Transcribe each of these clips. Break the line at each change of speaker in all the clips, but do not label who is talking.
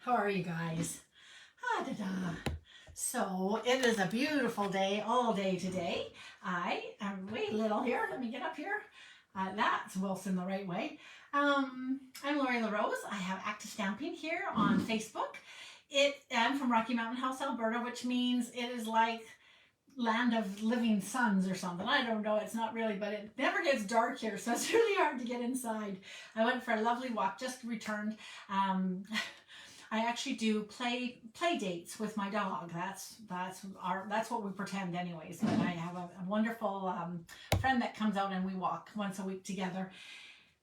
How are you guys? Da-da. So it is a beautiful day all day today. I am way little here. Let me get up here. That's Wilson the right way. I'm Lori LaRose. I have Active Stamping here on Facebook. I'm from Rocky Mountain House, Alberta, which means it is like land of living suns or something. I don't know. It's not really, but it never gets dark here, so it's really hard to get inside. I went for a lovely walk, just returned. I actually do play dates with my dog. That's what we pretend anyways. But I have a wonderful friend that comes out and we walk once a week together.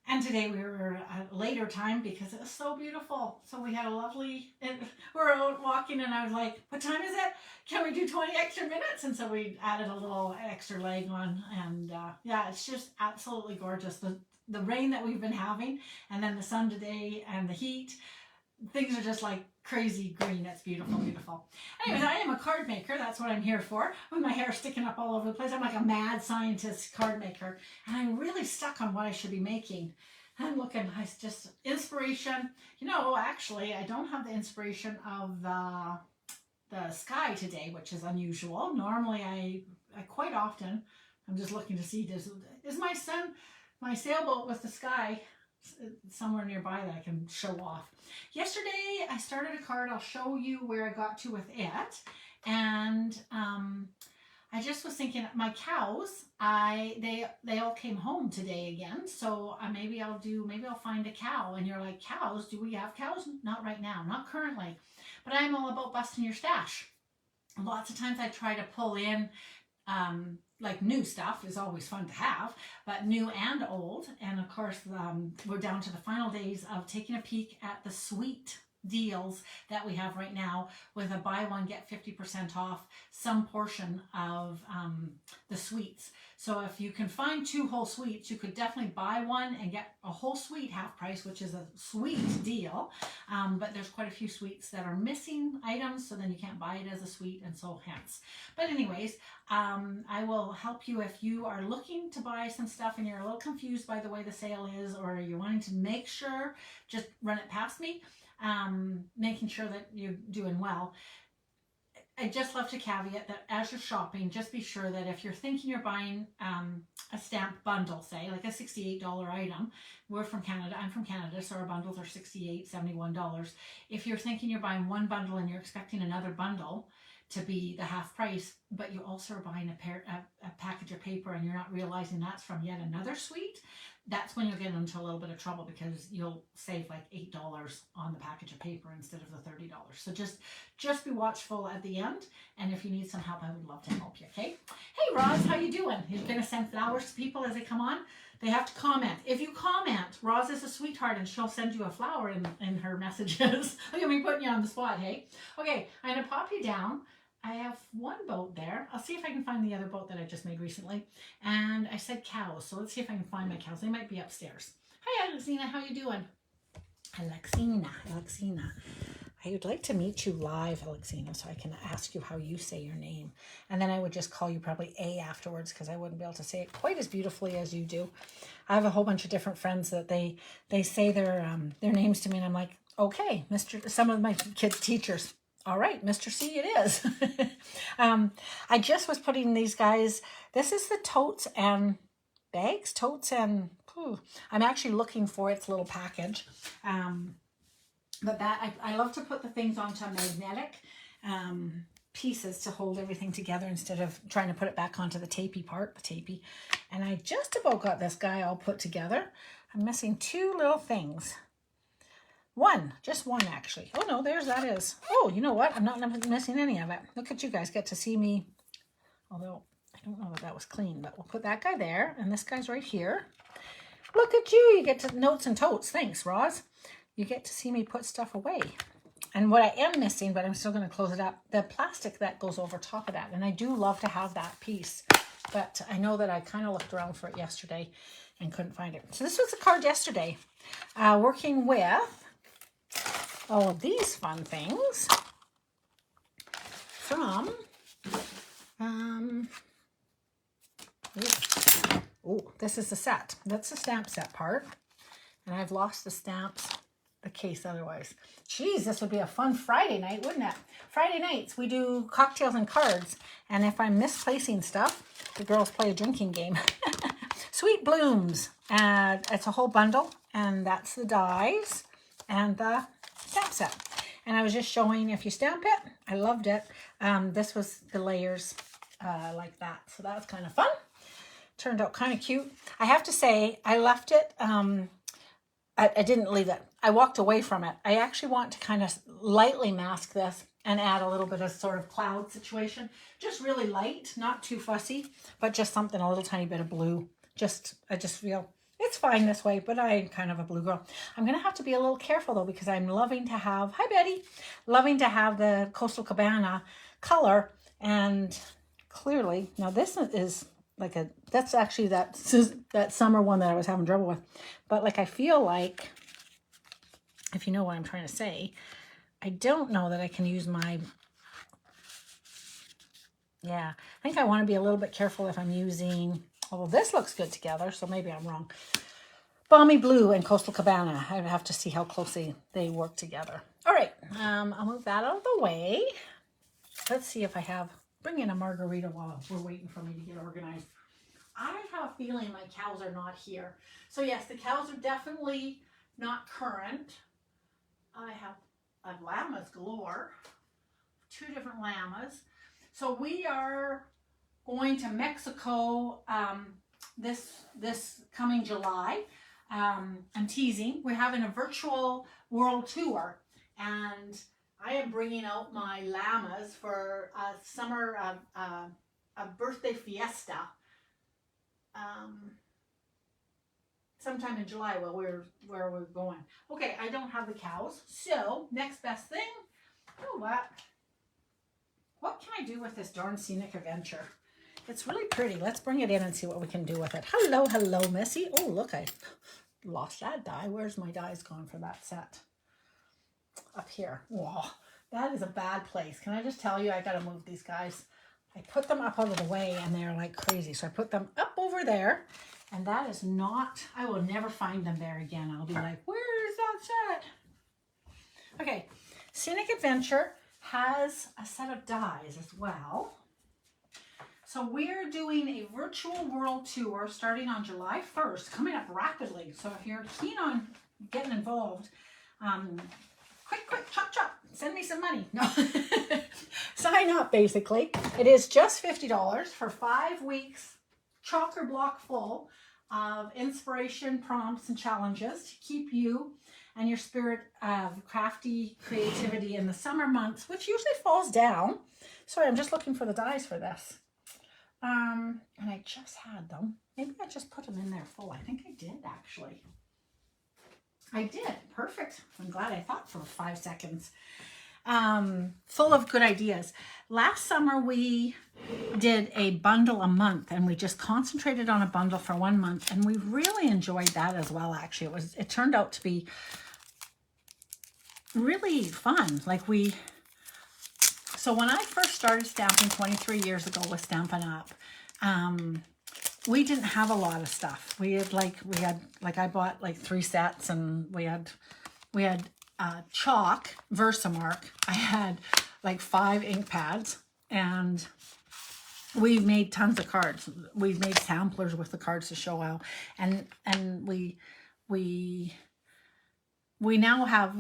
And today we were at a later time because it was so beautiful. So we had a lovely, we're out walking and I was like, what time is it? Can we do 20 extra minutes? And so we added a little extra leg on. And yeah, it's just absolutely gorgeous. The rain that we've been having and then the sun today and the heat. Things are just like crazy green. It's beautiful, beautiful. Anyways, I am a card maker. That's what I'm here for. With my hair sticking up all over the place. I'm like a mad scientist card maker. And I'm really stuck on what I should be making. I'm looking, I just, inspiration. You know, actually, I don't have the inspiration of the sky today, which is unusual. Normally, I quite often, I'm just looking to see, is my sailboat with the sky somewhere nearby that I can show off. Yesterday I started a card. I'll show you where I got to with it. And I just was thinking, my cows, they all came home today again. So maybe I'll find a cow. And you're like, cows? Do we have cows? Not right now, not currently. But I'm all about busting your stash. Lots of times I try to pull in like new stuff is always fun to have, but new and old. And of course, we're down to the final days of taking a peek at the sweet deals that we have right now with a buy one, get 50% off some portion of the sweets. So if you can find 2 whole sweets, you could definitely buy one and get a whole sweet half price, which is a sweet deal. But there's quite a few sweets that are missing items, so then you can't buy it as a sweet, and so hence. But anyways, I will help you if you are looking to buy some stuff and you're a little confused by the way the sale is, or you're wanting to make sure, just run it past me, making sure that you're doing well. I just love to caveat that as you're shopping, just be sure that if you're thinking you're buying a stamp bundle, say like a $68 item, we're from Canada, I'm from Canada, so our bundles are $68, $71. If you're thinking you're buying one bundle and you're expecting another bundle to be the half price, but you also are buying a package of paper and you're not realizing that's from yet another suite, that's when you'll get into a little bit of trouble because you'll save like $8 on the package of paper instead of the $30. So just be watchful at the end, and if you need some help, I would love to help you, okay? Hey Roz, how you doing? You're gonna send flowers to people as they come on? They have to comment. If you comment, Roz is a sweetheart and she'll send you a flower in her messages. Look at me putting you on the spot, hey? Okay, I'm gonna pop you down. I have one boat there. I'll see if I can find the other boat that I just made recently. And I said cows, so let's see if I can find my cows. They might be upstairs. Hi, Alexina, how you doing? Alexina. I would like to meet you live, Alexina, so I can ask you how you say your name. And then I would just call you probably A afterwards because I wouldn't be able to say it quite as beautifully as you do. I have a whole bunch of different friends that they say their names to me, and I'm like, okay, some of my kids' teachers. All right, Mr. C it is. I just was putting these guys, this is the totes and bags, I'm actually looking for its little package. But that, I love to put the things onto magnetic pieces to hold everything together instead of trying to put it back onto the tapey part, And I just about got this guy all put together. I'm missing 2 little things. Just one actually. Oh no, that is. Oh, you know what? I'm not missing any of it. Look at you guys get to see me. Although I don't know if that was clean, but we'll put that guy there and this guy's right here. Look at you. You get to notes and totes. Thanks, Roz. You get to see me put stuff away. And what I am missing, but I'm still going to close it up, the plastic that goes over top of that. And I do love to have that piece. But I know that I kind of looked around for it yesterday and couldn't find it. So this was the card yesterday. Working with all of these fun things from, this is the set. That's the stamp set part. And I've lost the stamps the case otherwise. Geez, this would be a fun Friday night, wouldn't it? Friday nights, we do cocktails and cards. And if I'm misplacing stuff, the girls play a drinking game. Sweet Blooms. And it's a whole bundle. And that's the dies and the stamp set. And I was just showing if you stamp it. I loved it. This was the layers like that. So that was kind of fun. Turned out kind of cute. I have to say, I left it. I didn't leave it. I walked away from it. I actually want to kind of lightly mask this and add a little bit of sort of cloud situation. Just really light, not too fussy, but just something, a little tiny bit of blue. I just feel it's fine this way, but I'm kind of a blue girl. I'm going to have to be a little careful though, because I'm loving to have, hi Betty, loving to have the Coastal Cabana color. And clearly, now this is like that's actually that summer one that I was having trouble with. But like, I feel like, if you know what I'm trying to say, I don't know that I can use my, yeah, I think I want to be a little bit careful if I'm using, although this looks good together, so maybe I'm wrong. Balmy Blue and Coastal Cabana. I have to see how closely they work together. All right, I'll move that out of the way. Let's see if I have, bring in a margarita while we're waiting for me to get organized. I have a feeling my cows are not here. So yes, the cows are definitely not current. I have llamas galore, 2 different llamas. So we are going to Mexico this coming July. I'm teasing. We're having a virtual world tour, and I am bringing out my llamas for a summer, a birthday fiesta. Sometime in July where we're going. Okay, I don't have the cows, so next best thing. Oh, what can I do with this darn Scenic Adventure? It's really pretty. Let's bring it in and see what we can do with it. Hello, hello, Missy. Oh, look, I lost that die. Where's my dies gone for that set? Up here. Whoa, that is a bad place. Can I just tell you, I got to move these guys. I put them up out of the way and they're like crazy. So I put them up over there, and that is not, I will never find them there again. I'll be like, where is that set? Okay, Scenic Adventure has a set of dies as well. So we're doing a virtual world tour starting on July 1st, coming up rapidly. So if you're keen on getting involved, quick, chop, send me some money. No, sign up basically. It is just $50 for 5 weeks, chock or block full of inspiration, prompts, and challenges to keep you and your spirit of crafty creativity in the summer months, which usually falls down. Sorry, I'm just looking for the dies for this. And I just had them. Maybe I just put them in there full. I think I did actually. I did. Perfect. I'm glad I thought for 5 seconds. Full of good ideas. Last summer we did a bundle a month, and we just concentrated on a bundle for 1 month, and we really enjoyed that as well. Actually, it turned out to be really fun. So when I first started stamping 23 years ago with Stampin' Up, we didn't have a lot of stuff. We had I bought like 3 sets, and we had chalk, Versamark. I had like 5 ink pads, and we made tons of cards. We've made samplers with the cards to show out, and we now have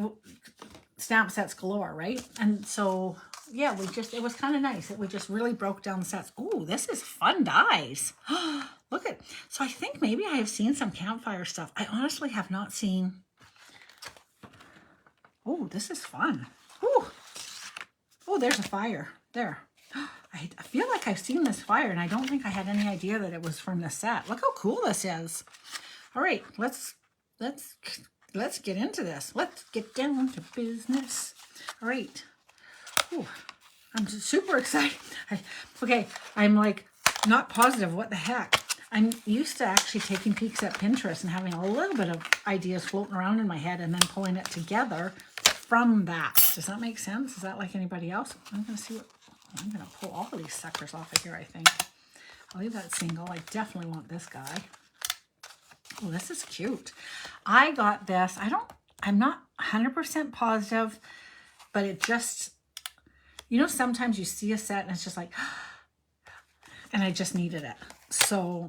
stamp sets galore, right? And so yeah, it was kind of nice. We just really broke down the sets. Oh, this is fun dies. Look at, so I think maybe I have seen some campfire stuff. I honestly have not seen. Oh, this is fun. Ooh. Oh, there's a fire there. I feel like I've seen this fire, and I don't think I had any idea that it was from the set. Look how cool this is. All right, let's get into this. Let's get down to business. All right. Ooh, I'm super excited. Okay, I'm like not positive. What the heck? I'm used to actually taking peeks at Pinterest and having a little bit of ideas floating around in my head and then pulling it together from that. Does that make sense? Is that like anybody else? I'm going to see what, I'm going to pull all of these suckers off of here, I think. I'll leave that single. I definitely want this guy. Oh, this is cute. I got this. I'm not 100% positive, but it just, you know, sometimes you see a set and it's just like, and I just needed it. So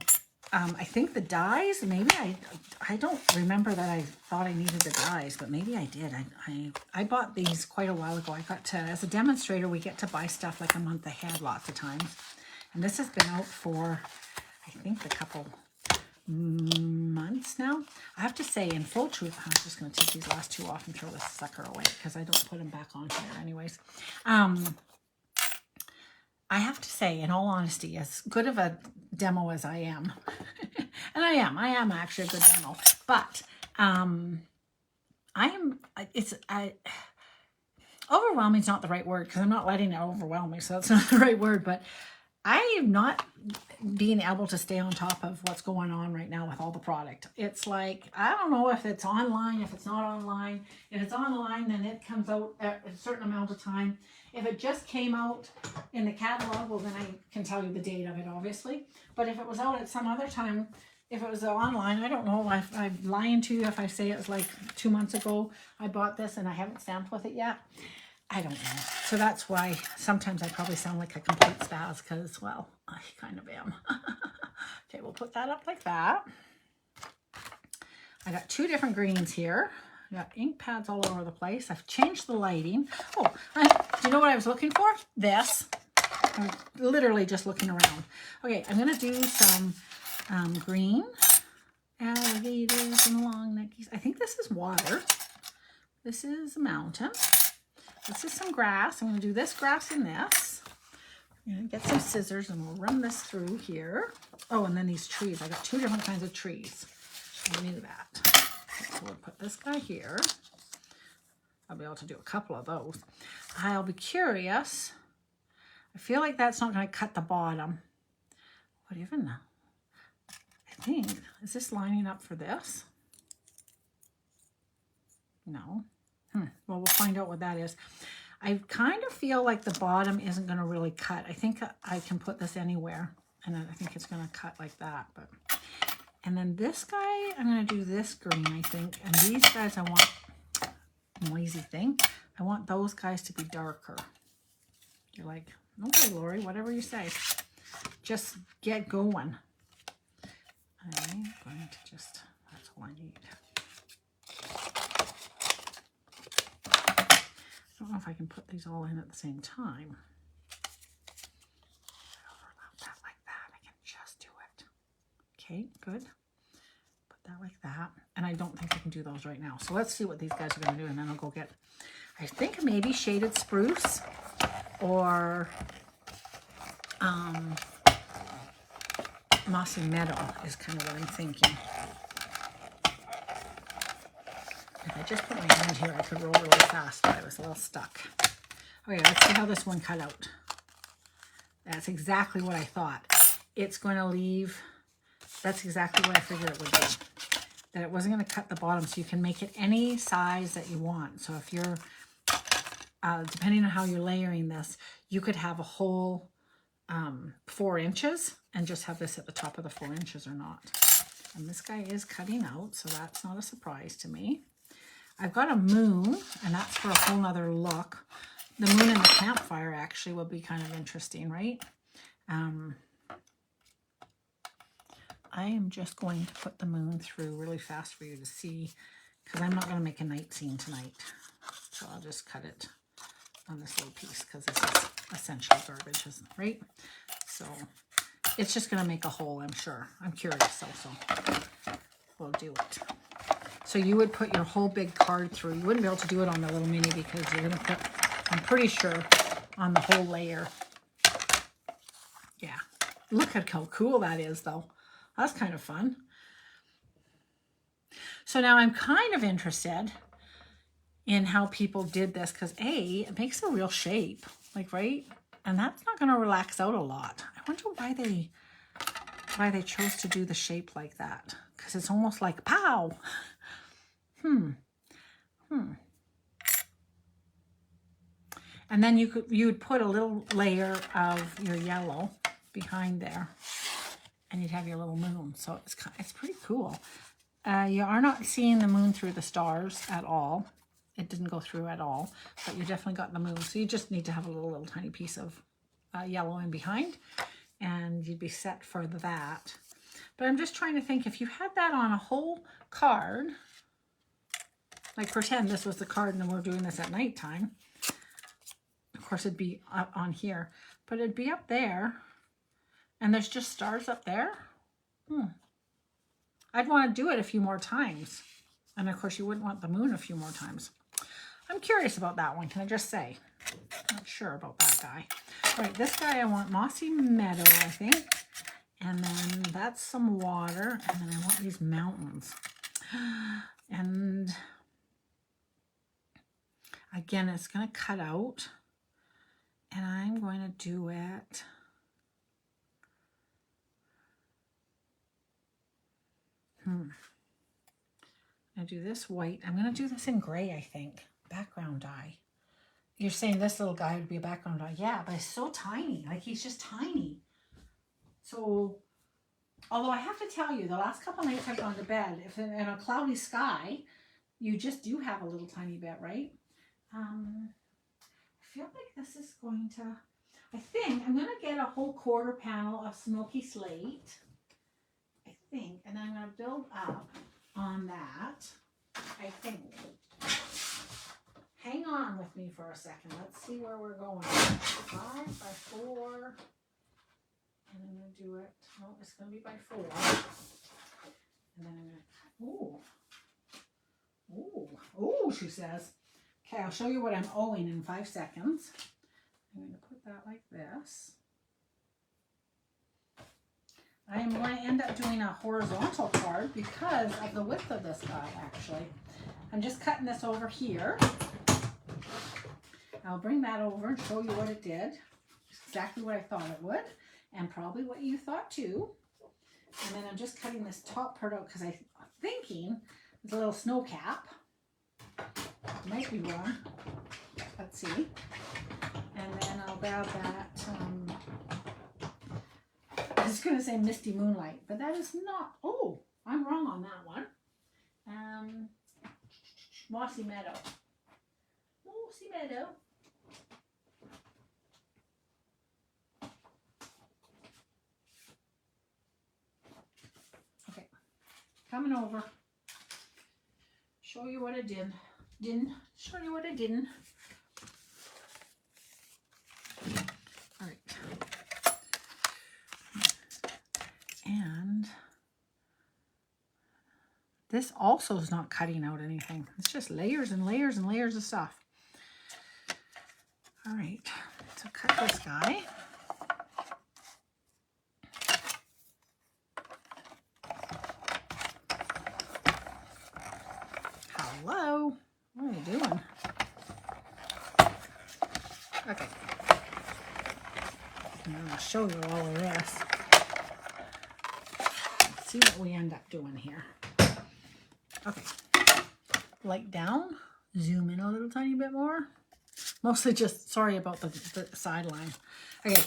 I think the dies, maybe I don't remember that I thought I needed the dies, but maybe I did. I bought these quite a while ago. I got to, as a demonstrator, we get to buy stuff like a month ahead lots of times. And this has been out for, I think, a couple months now. I have to say, in full truth, I'm just going to take these last two off and throw this sucker away because I don't put them back on here anyways. I have to say, in all honesty, as good of a demo as I am, and I am actually a good demo, but overwhelming is not the right word because I'm not letting it overwhelm me, so that's not the right word, but I am not being able to stay on top of what's going on right now with all the product. It's like, I don't know if it's online, if it's not online. If it's online, then it comes out at a certain amount of time. If it just came out in the catalog, well, then I can tell you the date of it, obviously. But if it was out at some other time, if it was online, I don't know. I'm lying to you if I say it was like 2 months ago I bought this and I haven't stamped with it yet. I don't know. So that's why sometimes I probably sound like a complete spaz because, well, I kind of am. Okay, we'll put that up like that. I got 2 different greens here. I got ink pads all over the place. I've changed the lighting. Oh, do you know what I was looking for? This. I was literally just looking around. Okay, I'm going to do some green alligators and long neckies. I think this is water. This is a mountain. This is some grass. I'm going to do this grass and this. I'm going to get some scissors and we'll run this through here. Oh, and then these trees. I got 2 different kinds of trees. I knew that. Okay, so we'll put this guy here. I'll be able to do a couple of those. I'll be curious. I feel like that's not going to cut the bottom. What even now? I think, is this lining up for this? No. Well, we'll find out what that is. I kind of feel like the bottom isn't going to really cut. I think I can put this anywhere, and I think it's going to cut like that. But and then this guy, I'm going to do this green, I think. And these guys, I want, noisy thing, I want those guys to be darker. You're like, okay, Lori, whatever you say. Just get going. I'm going to just, that's all I need. I don't know if I can put these all in at the same time. Overlap that like that. I can just do it. Okay, good. Put that like that. And I don't think I can do those right now. So let's see what these guys are going to do, and then I'll go get, I think maybe shaded spruce or mossy meadow is kind of what I'm thinking. If I just put my hand here, I could roll really fast, but I was a little stuck. Okay, let's see how this one cut out. That's exactly what I thought. It's going to leave, that's exactly what I figured it would be. That it wasn't going to cut the bottom, so you can make it any size that you want. So if you're, depending on how you're layering this, you could have a whole 4 inches and just have this at the top of the 4 inches or not. And this guy is cutting out, so that's not a surprise to me. I've got a moon, and that's for a whole nother look. The moon and the campfire actually will be kind of interesting, right? I am just going to put the moon through really fast for you to see, because I'm not going to make a night scene tonight. So I'll just cut it on this little piece, because this is essentially garbage, isn't it, right? So it's just going to make a hole, I'm sure. I'm curious also. We'll do it. So you would put your whole big card through. You wouldn't be able to do it on the little mini because you're going to put, I'm pretty sure, on the whole layer. Yeah. Look at how cool that is, though. That's kind of fun. So now I'm kind of interested in how people did this because, A, it makes a real shape, like, right? And that's not going to relax out a lot. I wonder why they chose to do the shape like that, because it's almost like pow. And then you would put a little layer of your yellow behind there, and you'd have your little moon. So it's pretty cool. You are not seeing the moon through the stars at all. It didn't go through at all, but you definitely got the moon. So you just need to have a little tiny piece of yellow in behind, and you'd be set for that. But I'm just trying to think, if you had that on a whole card, like pretend this was the card and then we're doing this at nighttime. Of course, it'd be up on here, but it'd be up there, and there's just stars up there. I'd want to do it a few more times. And of course, you wouldn't want the moon a few more times. I'm curious about that one, can I just say? Not sure about that guy. All right, this guy I want mossy meadow, I think. And then that's some water. And then I want these mountains. And again, it's going to cut out. And I'm going to do it. I do this white. I'm going to do this in gray, I think. Background dye. You're saying this little guy would be a background dye. Yeah, but he's so tiny. Like, he's just tiny. So, although I have to tell you, the last couple nights I've gone to bed, if in a cloudy sky, you just do have a little tiny bit, right? I feel like this is going to... I think I'm going to get a whole quarter panel of smoky slate. I think. And then I'm going to build up on that, I think. Hang on with me for a second. Let's see where we're going. 5 by 4. And I'm going to do it. No, it's going to be by 4. And then I'm going to cut. Ooh. Ooh. Ooh, she says. Okay, I'll show you what I'm owing in 5 seconds. I'm going to put that like this. I am going to end up doing a horizontal card because of the width of this guy, actually. I'm just cutting this over here. I'll bring that over and show you what it did. Exactly what I thought it would, and probably what you thought too. And then I'm just cutting this top part out because I'm thinking it's a little snow cap. Might be wrong. Let's see. And then I'll grab that... I was going to say Misty Moonlight, but that is not... Oh, I'm wrong on that one. Mossy Meadow. Mossy Meadow. Okay. Coming over. Show you what I did. Show you what I didn't. All right. And this also is not cutting out anything. It's just layers and layers and layers of stuff. All right, so cut this guy. Hello, what are you doing? Okay, I'm going to show you all of this. See what we end up doing here. Okay, light down, zoom in a little tiny bit more. Mostly just, sorry about the sideline. Okay,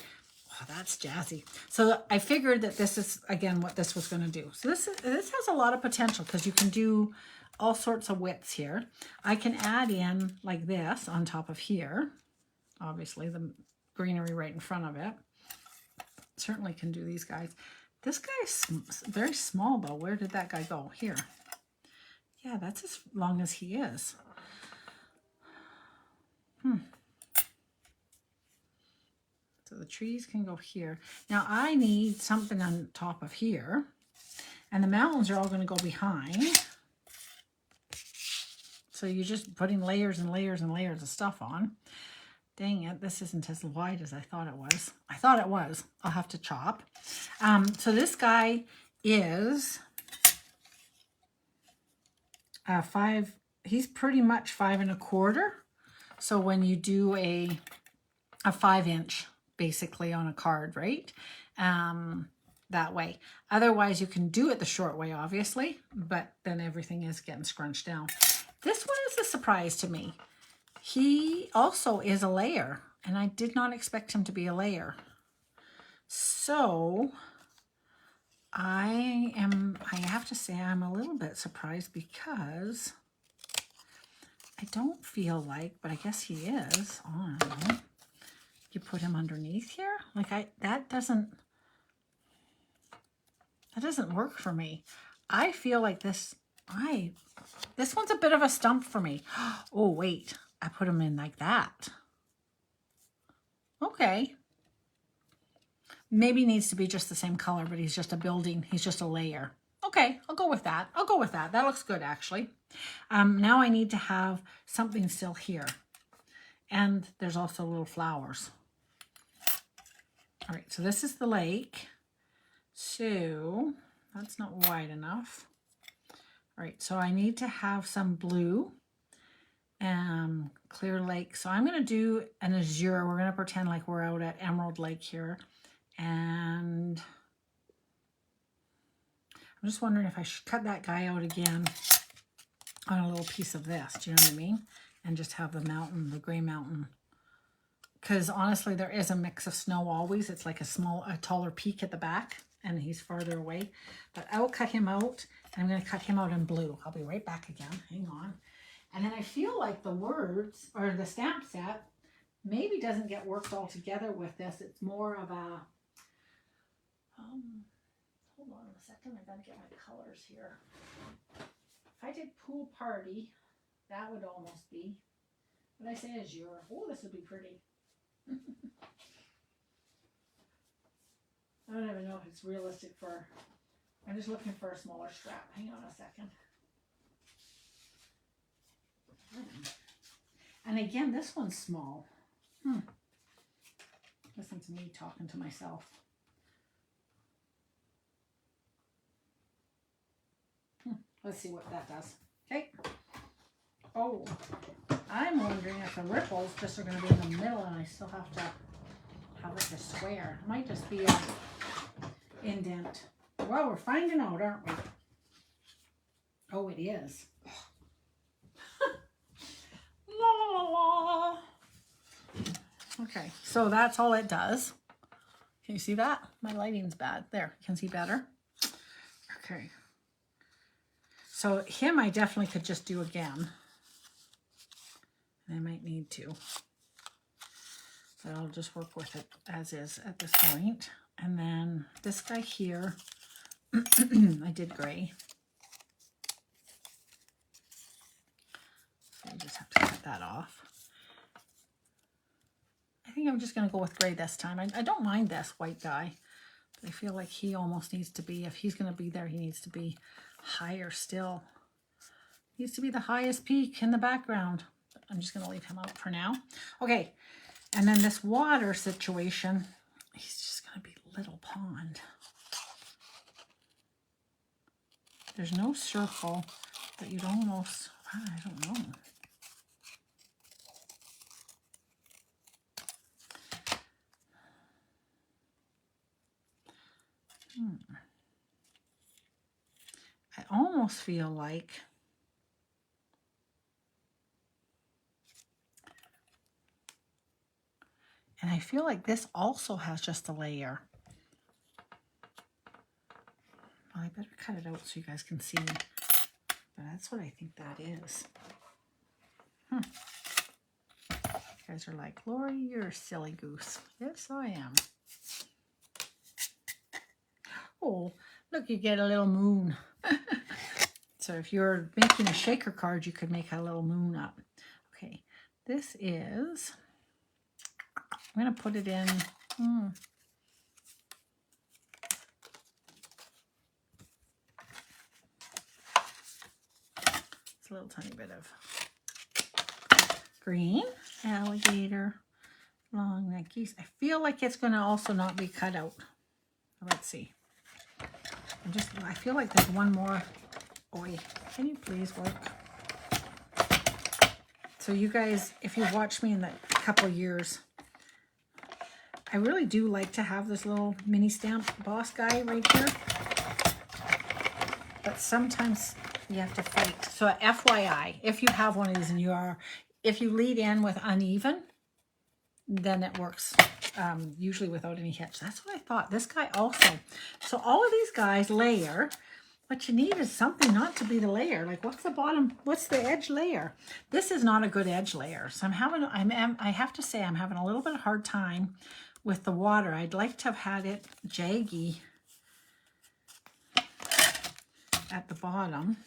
oh, that's jazzy. So I figured that this is, again, what this was going to do. So this has a lot of potential because you can do all sorts of widths here. I can add in like this on top of here. Obviously, the greenery right in front of it. Certainly can do these guys. This guy's very small, though. Where did that guy go? Here. Yeah, that's as long as he is. So the trees can go here. Now, I need something on top of here. And the mountains are all going to go behind. So you're just putting layers and layers and layers of stuff on. Dang it, this isn't as wide as I thought it was. I thought it was. I'll have to chop. So this guy is 5, he's pretty much 5 1/4. So when you do a 5-inch basically on a card, right? That way. Otherwise you can do it the short way, obviously, but then everything is getting scrunched down. This one is a surprise to me. He also is a layer, and I did not expect him to be a layer. So I have to say I'm a little bit surprised because I don't feel like, but I guess he is. Oh, I don't know. You put him underneath here? Like that doesn't work for me. I feel like this one's a bit of a stump for me. Oh, wait. I put him in like that. Okay. Maybe he needs to be just the same color, but he's just a building. He's just a layer. Okay, I'll go with that. I'll go with that. That looks good, actually. Now I need to have something still here. And there's also little flowers. All right, so this is the lake. So that's not wide enough. All right, so I need to have some blue and clear lake. So I'm going to do an azure. We're going to pretend like we're out at Emerald Lake here. And I'm just wondering if I should cut that guy out again on a little piece of this. Do you know what I mean? And just have the mountain, the gray mountain. Because honestly, there is a mix of snow always. It's like a taller peak at the back. And he's farther away. But I will cut him out. And I'm going to cut him out in blue. I'll be right back again. Hang on. And then I feel like the words, or the stamp set, maybe doesn't get worked all together with this. It's more of a... hold on a second. I got to get my colors here. If I did pool party, that would almost be... What did I say? Azure. Oh, this would be pretty. I don't even know if it's realistic for... I'm just looking for a smaller strap. Hang on a second. And again, this one's small. Listen to me talking to myself. Let's see what that does. Okay. Oh, I'm wondering if the ripples just are going to be in the middle and I still have to have like a square. It might just be an indent. Well, we're finding out, aren't we? Oh, it is. La, la, la. Okay, so that's all it does. Can you see that? My lighting's bad. There, you can see better. Okay. So him I definitely could just do again. I might need to. But I'll just work with it as is at this point. And then this guy here, I did gray. So you just have to cut that off. I think I'm just going to go with gray this time. I don't mind this white guy. But I feel like he almost needs to be, if he's going to be there, he needs to be higher still. He needs to be the highest peak in the background. I'm just going to leave him out for now. Okay, and then this water situation, he's just going to be little pond. There's no circle, but you'd almost, I don't know. I almost feel like and I feel like this also has just a layer. Well, I better cut it out so you guys can see. But that's what I think that is. You guys are like, Lori, you're a silly goose. Yes, I am. Oh, look, you get a little moon. So if you're making a shaker card, you could make a little moon up. Okay, this is, I'm going to put it in, it's a little tiny bit of green, alligator, long neck geese. I feel like it's going to also not be cut out. Let's see. I feel like there's one more. Oi, can you please work? So you guys, if you've watched me in the couple years, I really do like to have this little mini stamp boss guy right here. But sometimes you have to fight. So FYI, if you have one of these and if you lead in with uneven, then it works usually without any hitch. That's what I thought. This guy also. So all of these guys layer. What you need is something not to be the layer. Like, what's the bottom? What's the edge layer? This is not a good edge layer. So I have to say I'm having a little bit of hard time with the water. I'd like to have had it jaggy at the bottom.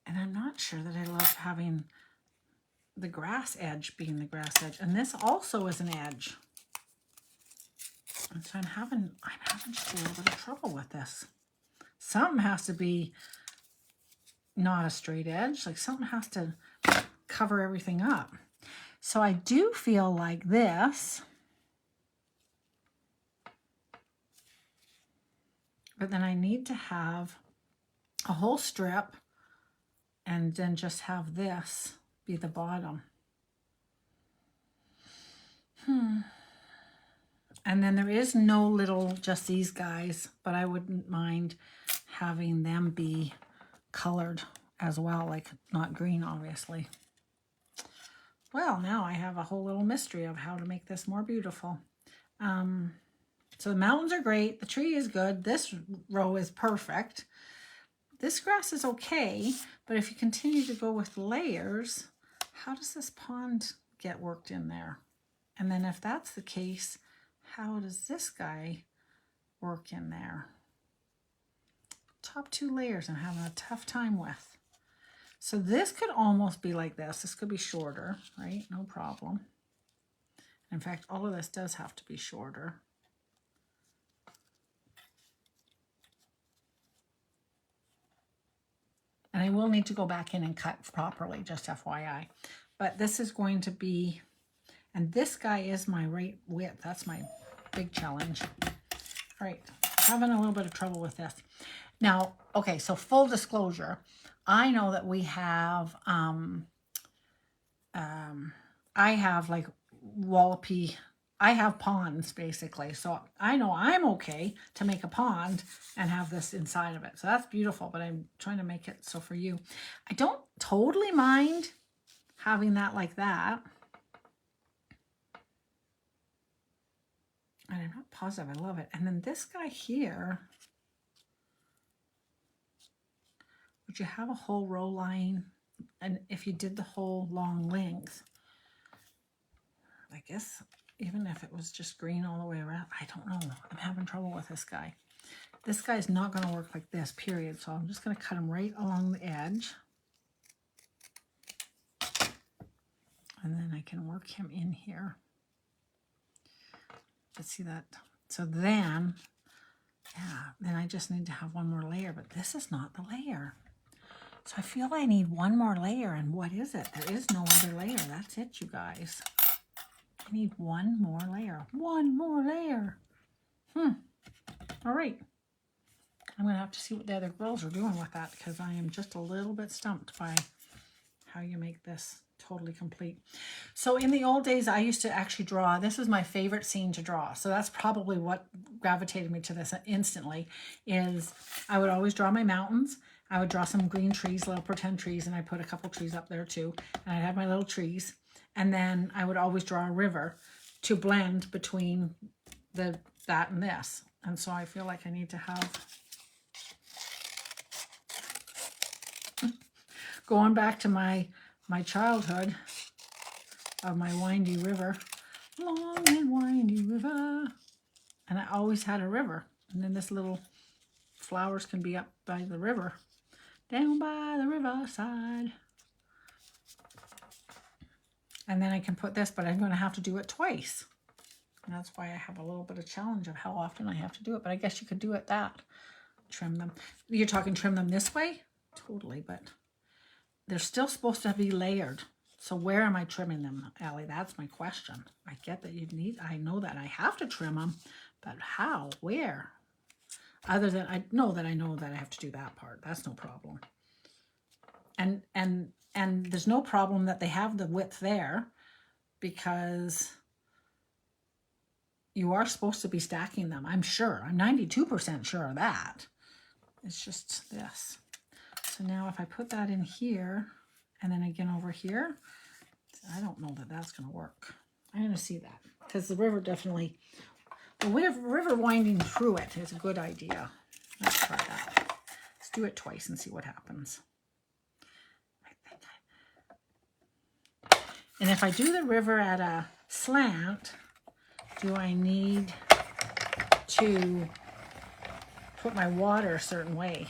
And I'm not sure that I love having the grass edge being the grass edge. And this also is an edge. And so I'm having just a little bit of trouble with this. Something has to be not a straight edge. Like, something has to cover everything up. So I do feel like this. But then I need to have a whole strip and then just have this be the bottom. And then there is no little, just these guys, but I wouldn't mind having them be colored as well, like not green, obviously. Well, now I have a whole little mystery of how to make this more beautiful. So the mountains are great. The tree is good. This row is perfect. This grass is okay, but if you continue to go with layers, how does this pond get worked in there? And then if that's the case, how does this guy work in there? Top two layers I'm having a tough time with. So this could almost be like this. This could be shorter, right? No problem. In fact, all of this does have to be shorter. And I will need to go back in and cut properly, just FYI. But this is going to be, and this guy is my right width. That's my big challenge. All right, having a little bit of trouble with this. Now, okay, so full disclosure, I know that we have, I have like wallopy, I have ponds basically. So I know I'm okay to make a pond and have this inside of it. So that's beautiful, but I'm trying to make it so for you. I don't totally mind having that like that. And I'm not positive, I love it. And then this guy here, would you have a whole row line? And if you did the whole long length, I guess even if it was just green all the way around, I don't know. I'm having trouble with this guy. This guy's not going to work like this, period. So I'm just going to cut him right along the edge. And then I can work him in here. Let's see that. So then, yeah, then I just need to have one more layer, but this is not the layer. So I feel I need one more layer, and what is it? There is no other layer. That's it, you guys. I need one more layer. One more layer. All right. I'm going to have to see what the other girls are doing with that, because I am just a little bit stumped by how you make this totally complete. So in the old days, I used to actually draw. This was my favorite scene to draw. So that's probably what gravitated me to this instantly, is I would always draw my mountains. I would draw some green trees, little pretend trees, and I put a couple trees up there too. And I'd have my little trees. And then I would always draw a river to blend between that and this. And so I feel like I need to have, going back to my childhood of my windy river, long and windy river. And I always had a river. And then this little flowers can be up by the river, down by the riverside. And then I can put this, but I'm going to have to do it twice. And that's why I have a little bit of challenge of how often I have to do it. But I guess you could do it that. Trim them. You're talking trim them this way? Totally, but they're still supposed to be layered. So where am I trimming them, Allie? That's my question. I get that you need, I know that I have to trim them, but how? Where? Other than I know that I have to do that part. That's no problem. And there's no problem that they have the width there, because you are supposed to be stacking them. I'm sure. I'm 92% sure of that. It's just this. So now if I put that in here and then again over here, I don't know that that's going to work. I'm going to see that. because the river definitely, the river winding through it is a good idea. Let's try that. Let's do it twice and see what happens. And if I do the river at a slant, do I need to put my water a certain way,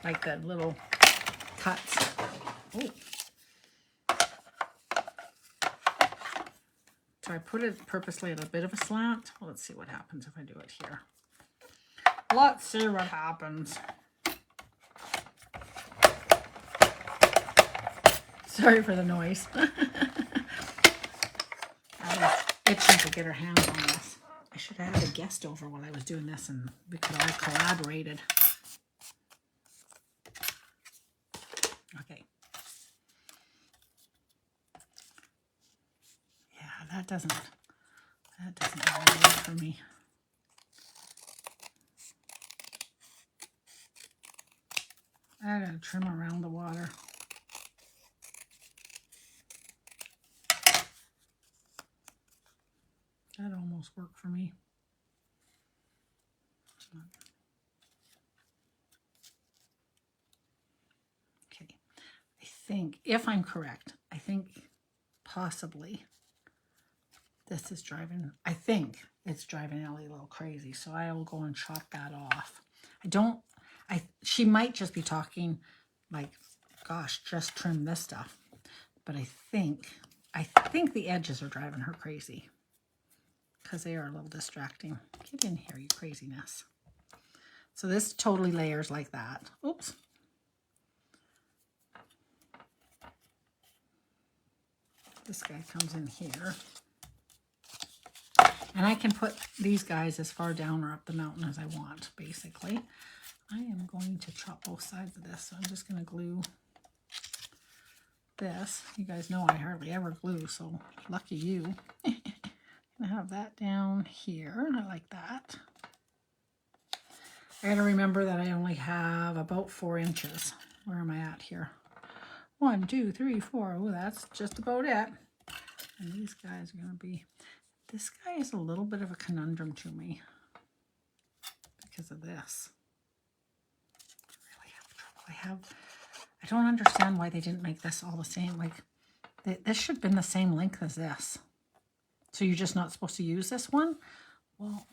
like the little cuts? Ooh. So I put it purposely at a bit of a slant. Well, let's see what happens if I do it here. Let's see what happens. Sorry for the noise. I was itching to get her hands on this. I should have had a guest over while I was doing this and we could all collaborated. Okay. Yeah, that doesn't really work for me. I gotta trim around the water. That almost worked for me. Okay, I think, if I'm correct, I think possibly this is driving, I think it's driving Ellie a little crazy, so I will go and chop that off. She might just be talking like, gosh, just trim this stuff. But I think the edges are driving her crazy because they are a little distracting. Get in here, you craziness. So this totally layers like that. Oops. This guy comes in here. And I can put these guys as far down or up the mountain as I want, basically. I am going to chop both sides of this, so I'm just going to glue this. You guys know I hardly ever glue, so lucky you. I have that down here. I like that. I gotta remember that I only have about 4 inches. Where am I at here? 1, 2, 3, 4. Oh, that's just about it. And these guys are gonna be, this guy is a little bit of a conundrum to me because of this. I really have trouble. I don't understand why they didn't make this all the same. Like, this should have been the same length as this. So you're just not supposed to use this one? Well,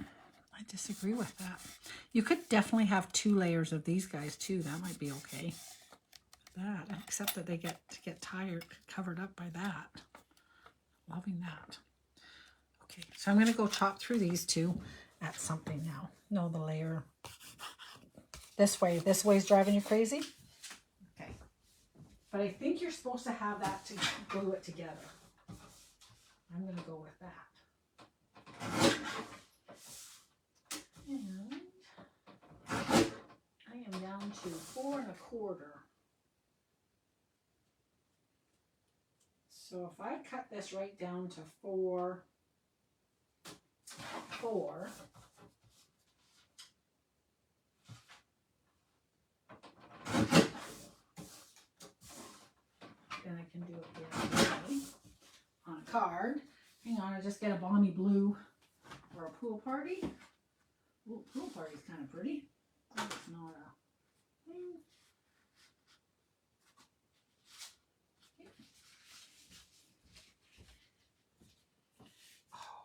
I disagree with that. You could definitely have 2 layers of these guys too. That might be okay. That, except that they get covered up by that. Loving that. Okay, so I'm going to go chop through these 2 at something now. No, the layer this way. This way's driving you crazy? Okay. But I think you're supposed to have that to glue it together. I'm going to go with that. And I am down to 4 1/4. So if I cut this right down to 4, 4, then I can do it the other way on a card. Hang on, I just get a balmy blue for a pool party. Ooh, pool party's kind of pretty. That's not a thing. Oh,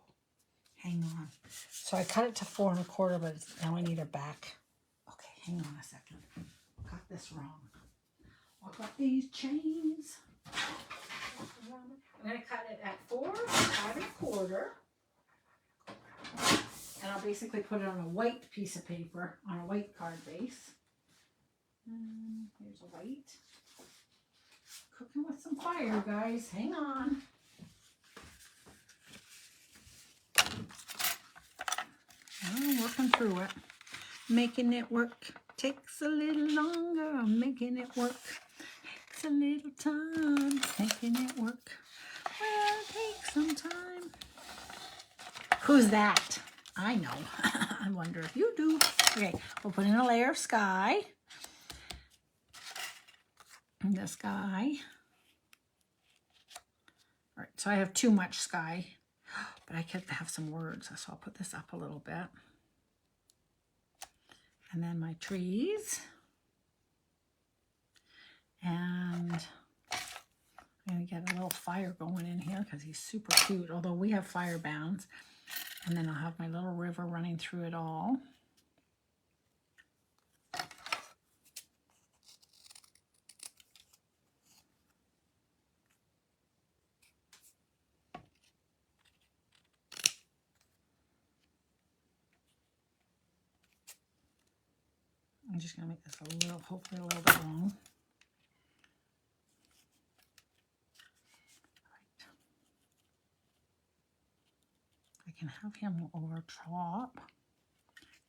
hang on. So I cut it to 4 1/4, but now I need a back. Okay, hang on a second. Got this wrong. I've got these chains. I'm going to cut it at 4 5 1/4. And I'll basically put it on a white piece of paper, on a white card base. Here's a white. Cooking with some fire, guys. Hang on. I'm working through it. Making it work takes a little longer. Making it work takes a little time. Making it work, well, it takes some time. Who's that? I know. I wonder if you do. Okay, we'll put in a layer of sky. And the sky. All right, so I have too much sky. but I could have some words. So I'll put this up a little bit. And then my trees. And I'm going to get a little fire going in here because he's super cute, although we have fire bands. And then I'll have my little river running through it all. I'm just going to make this a little, hopefully a little bit long. Right. I can have him over top.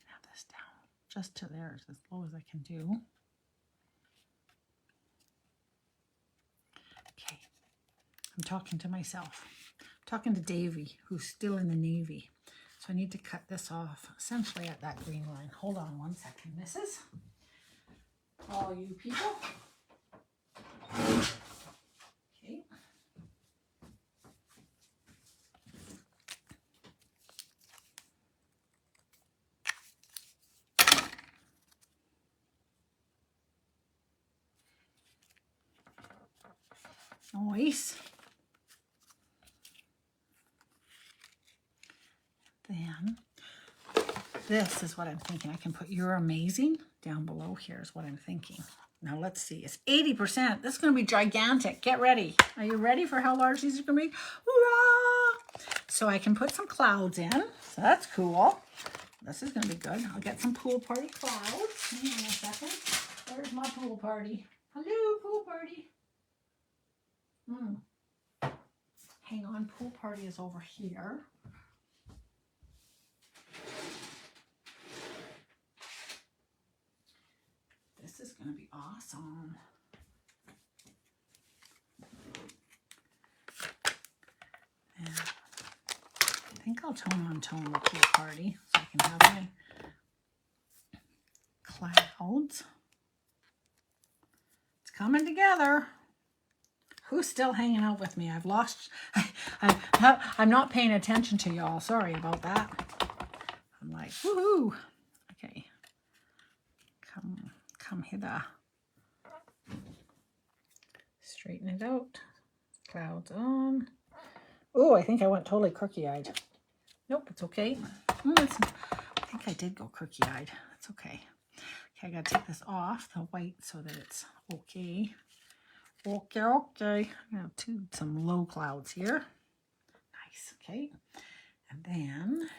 Have this down just to there, as low as I can do. Okay. I'm talking to myself. I'm talking to Davy, who's still in the Navy. So I need to cut this off essentially at that green line. Hold on one second, missus. All you people. Okay. Nice. Then this is what I'm thinking. I can put "You're amazing" down below here is what I'm thinking. Now let's see. It's 80%. This is going to be gigantic. Get ready. Are you ready for how large these are going to be? Hoorah! So I can put some clouds in. So that's cool. This is going to be good. I'll get some pool party clouds. Hang on a second. There's my pool party. Hello, pool party. Hang on. Pool party is over here. This is going to be awesome. And I think I'll tone on tone the pool party so I can have my clouds. It's coming together. Who's still hanging out with me? I've lost. I'm not paying attention to y'all. Sorry about that. I'm like, woohoo. Okay. Come hither. Straighten it out. Clouds on. Oh, I think I went totally crookey-eyed. Nope, it's okay. I think I did go crookey-eyed. That's okay. Okay, I gotta take this off, the white, so that it's okay. Okay. I'm gonna do some low clouds here. Nice, okay. And then,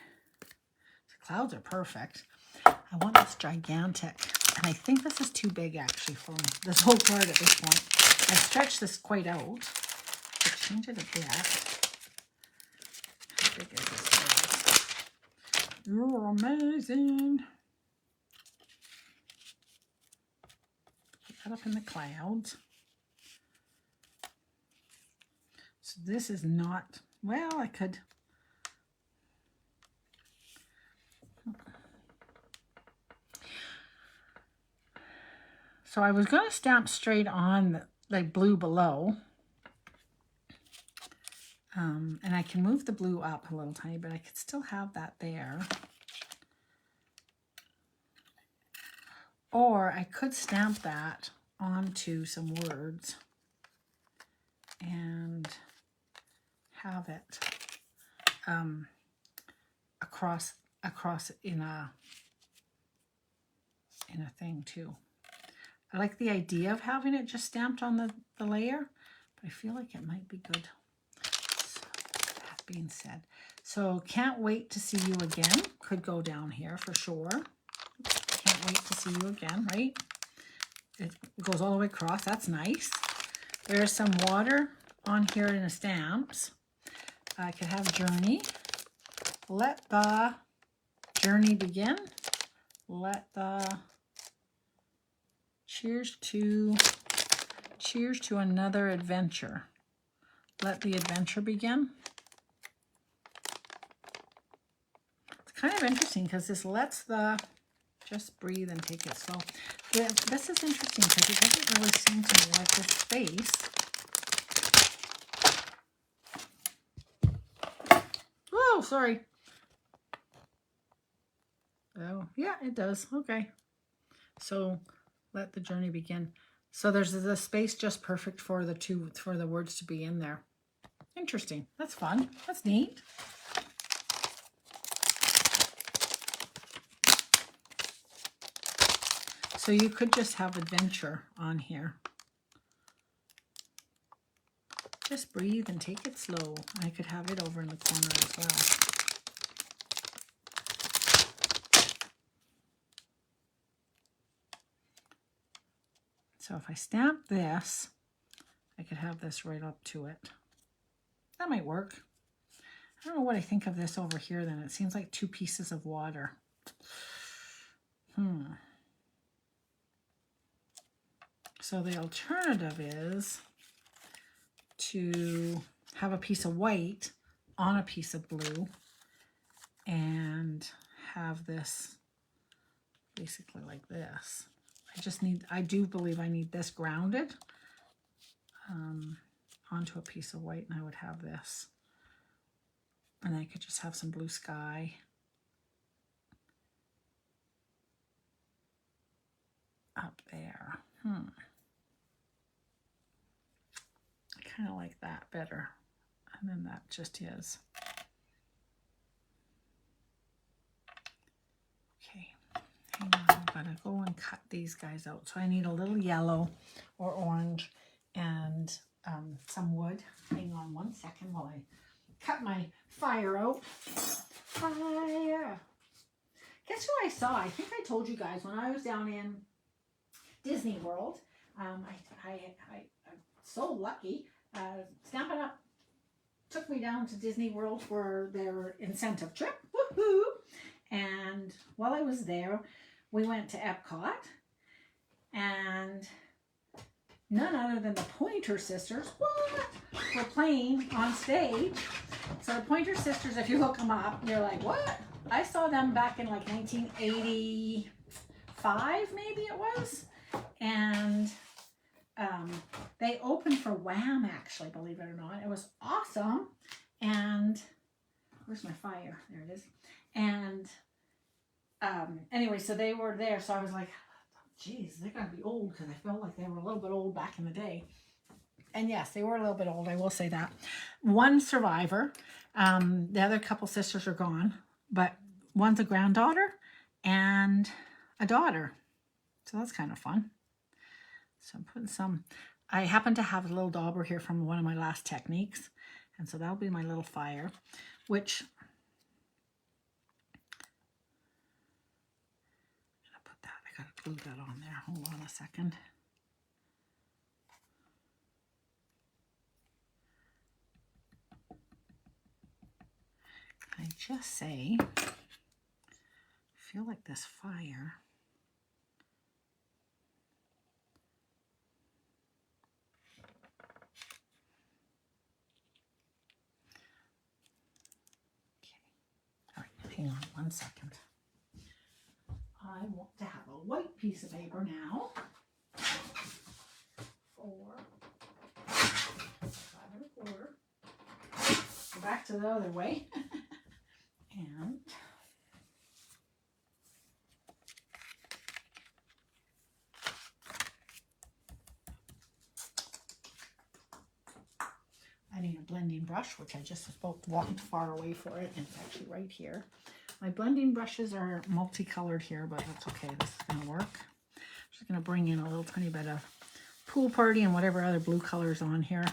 the clouds are perfect. I want this gigantic. And I think this is too big, actually, for this whole card at this point. I've stretched this quite out. I'll change it a bit. How big is this? You're amazing. Put that up in the clouds. So this is not, well, I could. So I was going to stamp straight on the like blue below. And I can move the blue up a little tiny, but I could still have that there. Or I could stamp that onto some words and have it across in a thing too. I like the idea of having it just stamped on the layer, but I feel like it might be good. So, that being said, so can't wait to see you again. Could go down here for sure. Can't wait to see you again, right? It goes all the way across. That's nice. There's some water on here in the stamps. I could have journey. Let the journey begin. Let the cheers to another adventure. Let the adventure begin. It's kind of interesting because this lets the just breathe and take it slow. This is interesting because it doesn't really seem to me like this space. Whoa, Oh, sorry. Oh, yeah, it does. Okay. So let the journey begin. So there's the space just perfect for the words to be in there. Interesting. That's fun. That's neat. So you could just have adventure on here. Just breathe and take it slow. I could have it over in the corner as well. So if I stamp this, I could have this right up to it. That might work. I don't know what I think of this over here then. It seems like 2 pieces of water. So the alternative is to have a piece of white on a piece of blue and have this basically like this. I do believe I need this grounded onto a piece of white, and I would have this. And I could just have some blue sky. Up there. I kind of like that better. And then that just is. Okay, hang on, I've got to go and cut these guys out. So I need a little yellow or orange and some wood. Hang on 1 second while I cut my fire out. Fire! Guess who I saw? I think I told you guys when I was down in Disney World. I'm so lucky. Stampin' Up! Took me down to Disney World for their incentive trip. Woohoo! And while I was there, we went to Epcot, and none other than the Pointer Sisters were playing on stage. So the Pointer Sisters, if you look them up, you're like, what? I saw them back in like 1985, maybe it was. And they opened for Wham, actually, believe it or not. It was awesome. And where's my fire? There it is. And anyway, so they were there. So I was like, geez, they're going to be old, because I felt like they were a little bit old back in the day. And yes, they were a little bit old, I will say that. One survivor. The other couple sisters are gone, but one's a granddaughter and a daughter. So that's kind of fun. So I'm putting some, I happen to have a little dauber here from one of my last techniques. And so that'll be my little fire, which I'm gonna put that, I gotta glue that on there. Hold on a second. I just say, I feel like this fire hang on 1 second. I want to have a white piece of paper now. 4, 5 1/4. Go back to the other way. And I need a blending brush, which I just walked far away for it, and it's actually right here. My blending brushes are multicolored here, but that's okay. This is going to work. I'm just going to bring in a little tiny bit of Pool Party and whatever other blue colors on here.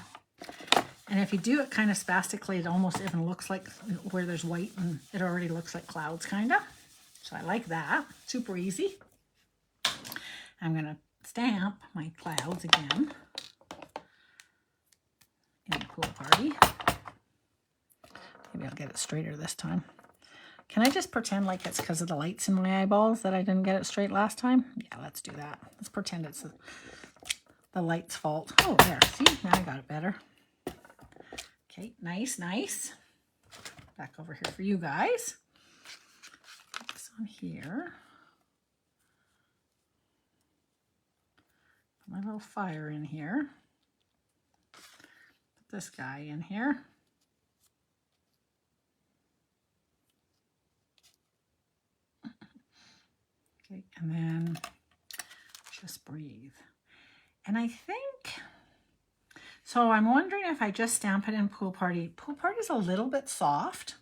And if you do it kind of spastically, it almost even looks like where there's white, and it already looks like clouds, kind of. So I like that. Super easy. I'm going to stamp my clouds again in the Pool Party. Maybe I'll get it straighter this time. Can I just pretend like it's because of the lights in my eyeballs that I didn't get it straight last time? Yeah, let's do that. Let's pretend it's the light's fault. Oh, there. See? Now I got it better. Okay, nice, nice. Back over here for you guys. Put this on here. Put my little fire in here. Put this guy in here. Okay, and then just breathe. And I think, so I'm wondering if I just stamp it in Pool Party. Pool Party is a little bit soft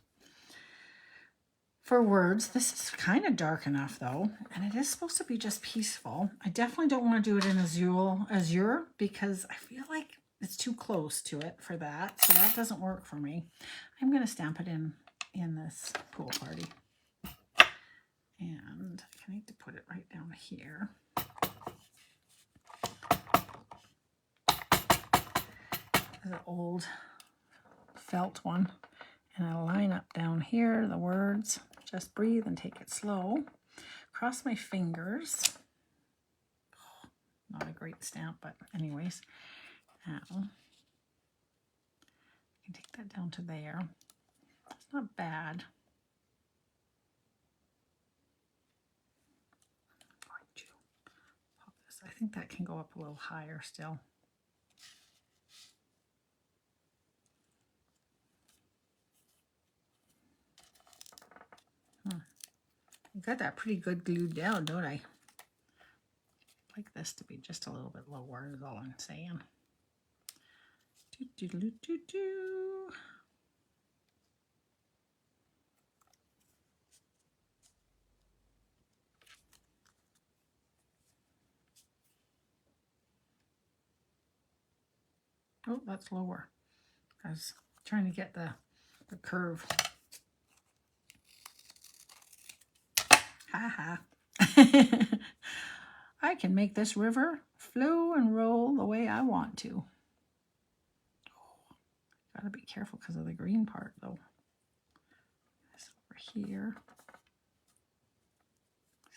for words. This is kind of dark enough though, and it is supposed to be just peaceful. I definitely don't want to do it in Azure because I feel like it's too close to it for that, so that doesn't work for me. I'm going to stamp it in this Pool Party, and I need to put it right down here. There's an old felt one, and I'll line up down here the words. Just breathe and take it slow. Cross my fingers. Oh, not a great stamp, but anyways. Now, I can take that down to there. It's not bad. I'm going to pop this. I think that can go up a little higher still. I got that pretty good glued down, don't I? I'd like this to be just a little bit lower is all I'm saying. Do, do, do, do, do. Oh, that's lower. I was trying to get the curve. Ha ha. I can make this river flow and roll the way I want to. Oh, gotta be careful because of the green part though. This over here.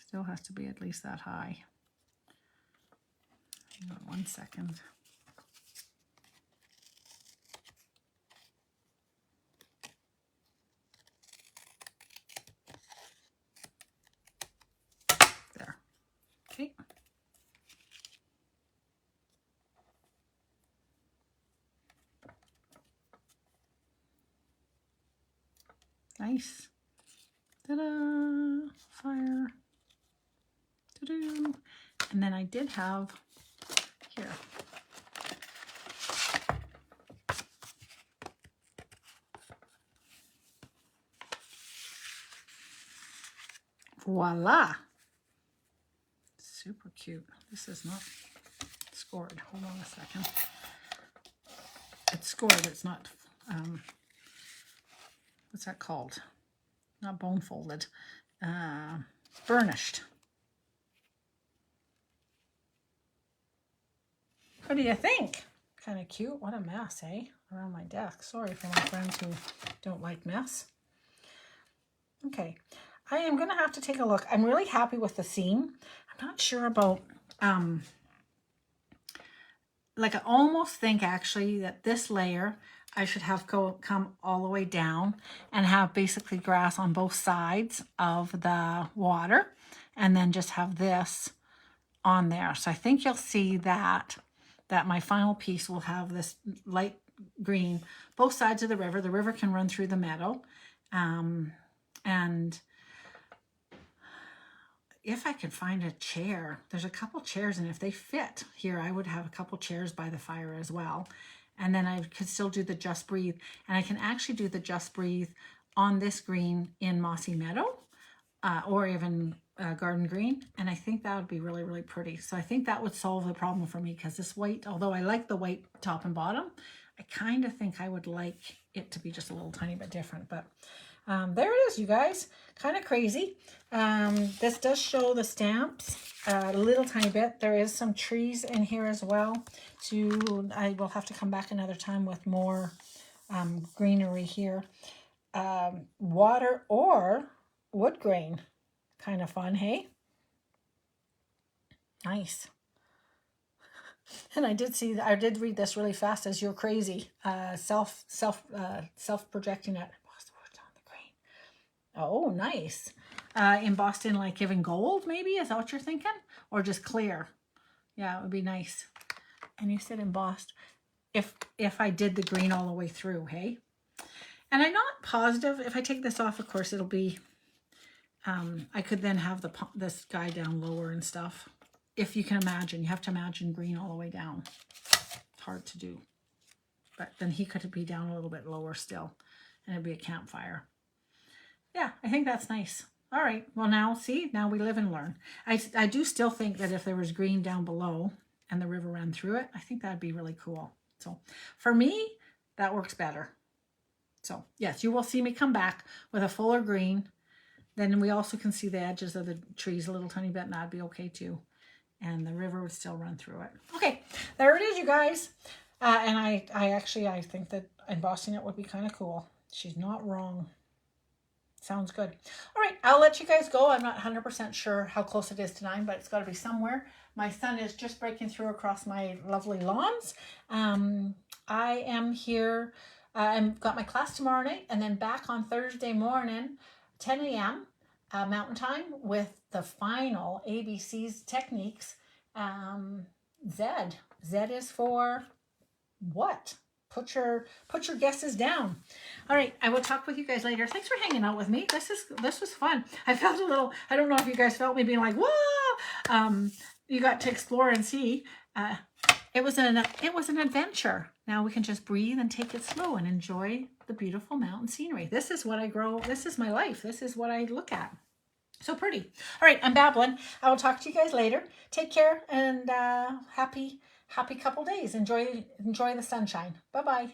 Still has to be at least that high. Hang on 1 second. There. Okay. Nice. Ta-da! Fire. Ta-doo! And then I did have here. Voila! Super cute. This is not scored. Hold on a second. It's scored. It's not, what's that called? Not bone folded. Burnished. What do you think? Kind of cute. What a mess, eh? Around my desk. Sorry for my friends who don't like mess. Okay. I am going to have to take a look. I'm really happy with the seam. I'm not sure about, like I almost think actually that this layer I should have come all the way down and have basically grass on both sides of the water and then just have this on there. So I think you'll see that my final piece will have this light green, both sides of the river. The river can run through the meadow. And if I could find a chair, there's a couple chairs, and if they fit here, I would have a couple chairs by the fire as well. And then I could still do the Just Breathe. And I can actually do the Just Breathe on this green in Mossy Meadow or even Garden Green. And I think that would be really, really pretty. So I think that would solve the problem for me because this white, although I like the white top and bottom, I kind of think I would like it to be just a little tiny bit different. But there it is, you guys. Kind of crazy. This does show the stamps a little tiny bit. There is some trees in here as well. So I will have to come back another time with more greenery here. Water or wood grain. Kind of fun, hey? Nice. And I did read this really fast as you're crazy. Self-projecting it. What's the word on the grain? Oh, nice. Embossed like giving gold, maybe? Is that what you're thinking? Or just clear? Yeah, it would be nice. And you said embossed. If I did the green all the way through, hey? And I'm not positive. If I take this off, of course, it'll be I could then have this guy down lower and stuff. If you can imagine, you have to imagine green all the way down. It's hard to do. But then he could be down a little bit lower still, and it'd be a campfire. Yeah, I think that's nice. All right, well now, see, now we live and learn. I do still think that if there was green down below and the river ran through it, I think that'd be really cool. So for me, that works better. So yes, you will see me come back with a fuller green. Then we also can see the edges of the trees a little tiny bit, and that'd be okay too. And the river would still run through it. Okay, there it is, you guys. And I think that embossing it would be kind of cool. She's not wrong. Sounds good. All right, I'll let you guys go. I'm not 100% sure how close it is to 9, but it's got to be somewhere. My sun is just breaking through across my lovely lawns. I am here. I've got my class tomorrow night, and then back on Thursday morning, 10 a.m. Mountain Time with the final ABC's techniques. Z. Z is for what? Put your guesses down. All right, I will talk with you guys later. Thanks for hanging out with me. This was fun. I felt a little, I don't know if you guys felt me being like, whoa. You got to explore and see. It was an adventure. Now we can just breathe and take it slow and enjoy the beautiful mountain scenery. This is what I grow. This is my life. This is what I look at. So pretty. All right, I'm babbling. I will talk to you guys later. Take care and happy couple days. Enjoy the sunshine. Bye-bye.